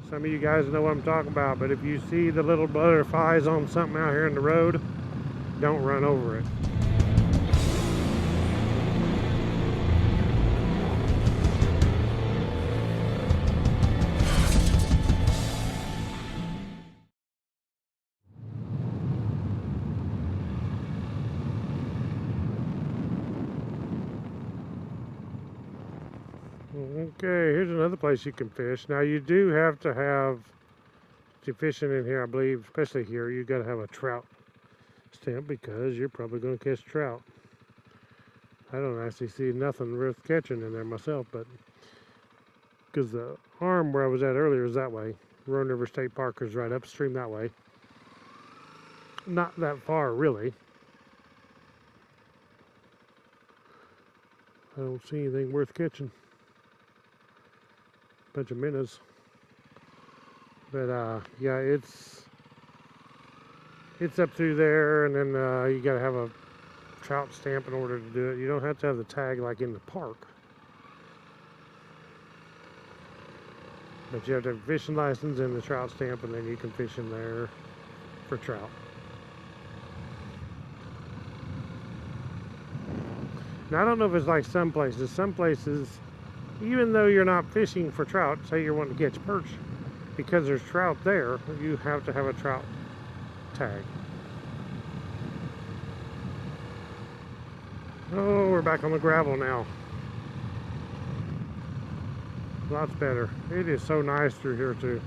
Some of you guys know what I'm talking about, but if you see the little butterflies on something out here in the road, don't run over it. Okay, here's another place you can fish. Now you do have to have, if you're fishing in here, I believe, especially here, you got to have a trout stamp because you're probably going to catch trout. I don't actually see nothing worth catching in there myself, but because the arm where I was at earlier is that way. Roan River State Park is right upstream that way. Not that far, really. I don't see anything worth catching. Bunch of minnows. But yeah, it's up through there, and then you gotta have a trout stamp in order to do it. You don't have to have the tag like in the park, but you have to have a fishing license and the trout stamp, and then you can fish in there for trout. Now I don't know if it's like some places, even though you're not fishing for trout, say you're wanting to catch perch, because there's trout there, you have to have a trout tag. Oh, we're back on the gravel now. Lots better. It is so nice through here too.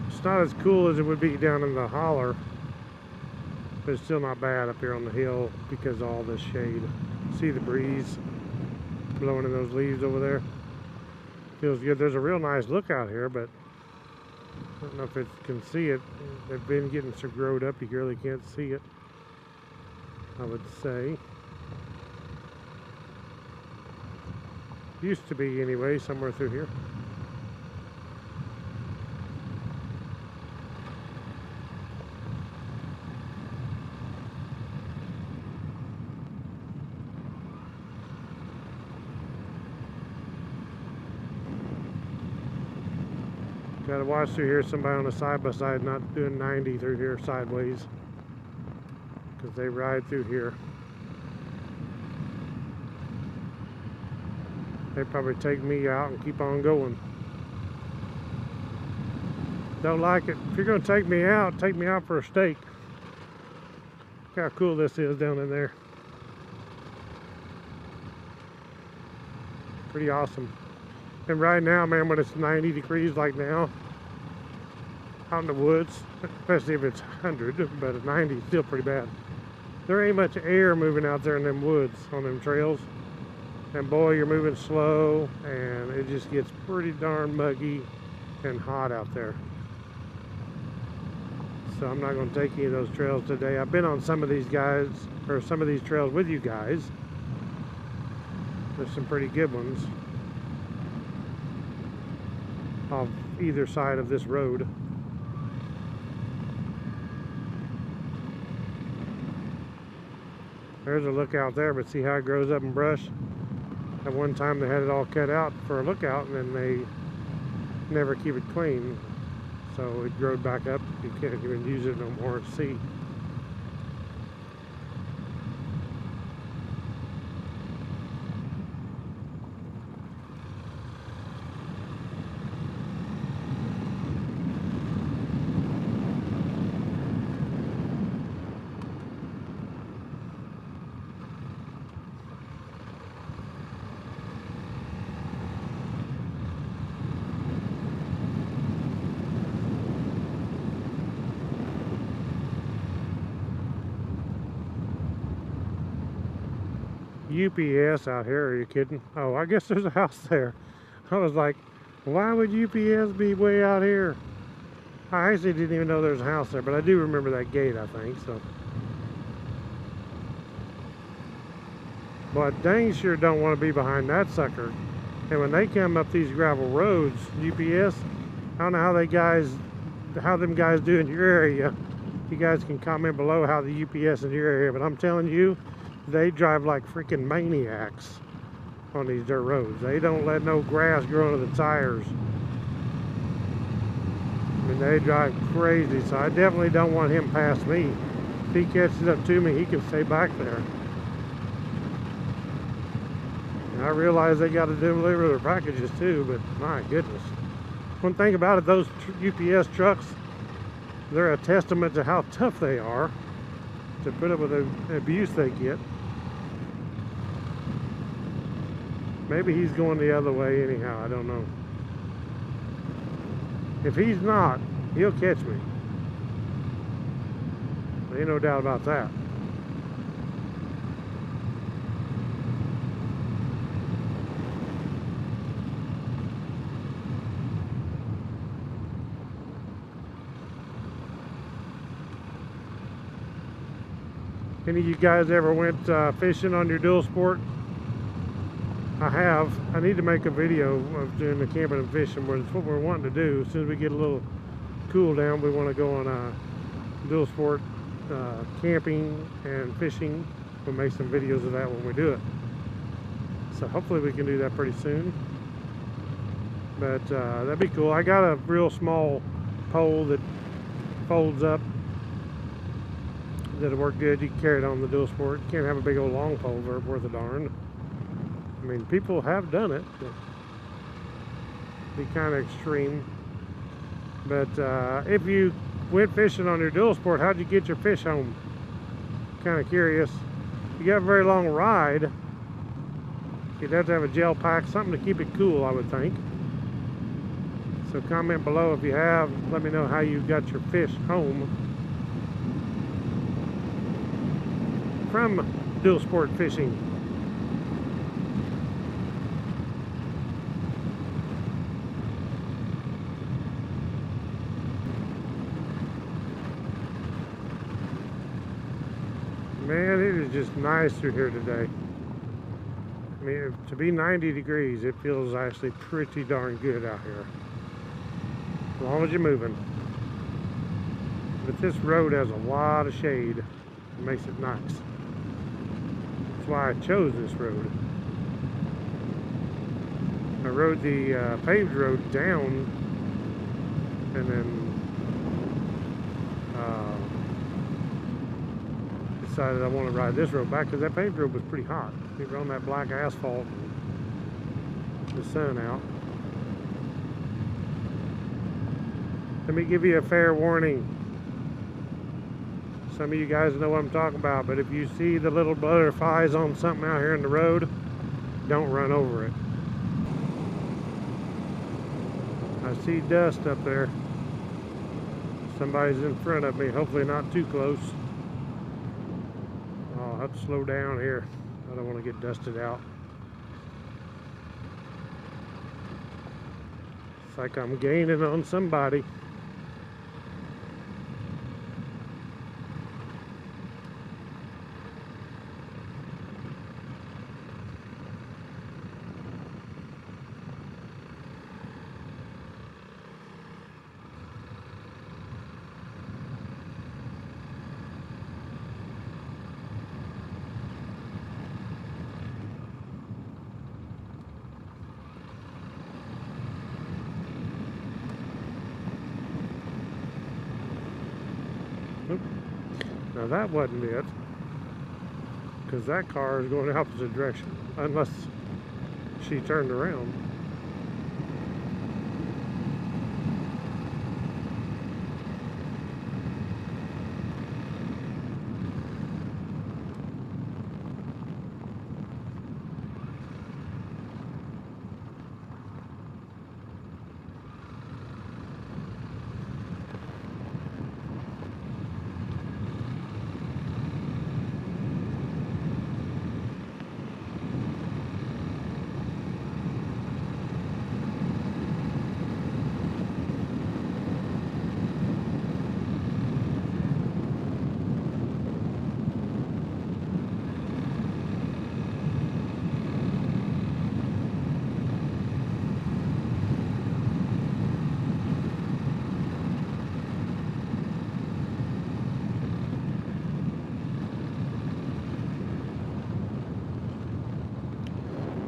It's not as cool as it would be down in the holler, but it's still not bad up here on the hill because of all this shade. See the breeze blowing in those leaves over there. Feels good. There's a real nice look out here, but I don't know if it can see it. They've been getting so growed up you really can't see it, I would say. Used to be anyway, somewhere through here. Gotta watch through here, somebody on a side-by-side not doing 90 through here sideways, because they ride through here. They probably take me out and keep on going. Don't like it. If you're gonna take me out for a steak. Look how cool this is down in there. Pretty awesome. And right now, man, when it's 90 degrees like now, out in the woods, especially if it's 100, but at 90 is still pretty bad. There ain't much air moving out there in them woods, on them trails. And boy, you're moving slow, and it just gets pretty darn muggy and hot out there. So I'm not going to take any of those trails today. I've been on some of these guys, or some of these trails with you guys. There's some pretty good ones off either side of this road. There's a lookout there, but see how it grows up in brush? At one time they had it all cut out for a lookout, and then they never keep it clean. So it growed back up. You can't even use it no more to see. UPS out here, are you kidding? Oh, I guess there's a house there. I was like, why would UPS be way out here? I actually didn't even know there's a house there, but I do remember that gate, I think, so. But dang sure don't want to be behind that sucker. And when they come up these gravel roads, UPS, I don't know how them guys do in your area. You guys can comment below how the UPS in your area, but I'm telling you, they drive like freaking maniacs on these dirt roads. They don't let no grass grow into the tires. mean, they drive crazy, so I definitely don't want him past me. If he catches up to me, he can stay back there. And I realize they got to deliver their packages too, but my goodness. One thing about it, those UPS trucks, they're a testament to how tough they are to put up with the abuse they get. Maybe he's going the other way anyhow, I don't know. If he's not, he'll catch me. There ain't no doubt about that. Any of you guys ever went fishing on your DUALSPORT? I have. I need to make a video of doing the camping and fishing, but it's what we're wanting to do. As soon as we get a little cool down, we want to go on DUALSPORT camping and fishing. We'll make some videos of that when we do it. So hopefully we can do that pretty soon. But that'd be cool. I got a real small pole that folds up. That'll work good. You can carry it on the DUALSPORT. You can't have a big old long pole worth a darn. I mean, people have done it. Be kind of extreme. But if you went fishing on your DUALSPORT, how'd you get your fish home? Kind of curious. If you got a very long ride, you'd have to have a gel pack, something to keep it cool, I would think. So comment below if you have. Let me know how you got your fish home from DUALSPORT fishing. Man, it is just nice through here today. I mean, to be 90 degrees, it feels actually pretty darn good out here. As long as you're moving. But this road has a lot of shade. It makes it nice. That's why I chose this road. I rode the paved road down and then decided I want to ride this road back because that paved road was pretty hot. We were on that black asphalt and the sun out. Let me give you a fair warning. Some of you guys know what I'm talking about, but if you see the little butterflies on something out here in the road, don't run over it. I see dust up there. Somebody's in front of me, hopefully not too close. I'll have to slow down here. I don't want to get dusted out. It's like I'm gaining on somebody. Now that wasn't it, because that car is going the opposite direction, unless she turned around.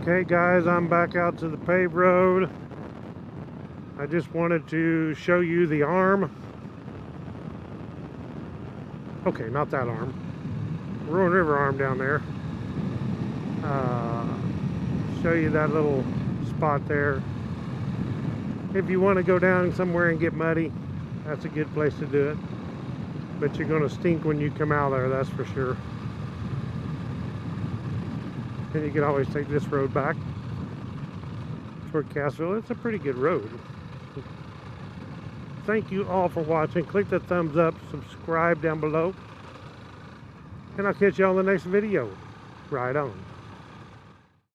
Okay guys, I'm back out to the paved road. I just wanted to show you the arm. Okay, not that arm. Roaring River arm down there. Show you that little spot there. If you want to go down somewhere and get muddy, that's a good place to do it. But you're going to stink when you come out there, that's for sure. And you can always take this road back toward Cassville. It's a pretty good road. Thank you all for watching. Click the thumbs up, subscribe down below, and I'll catch you on the next video. Ride on.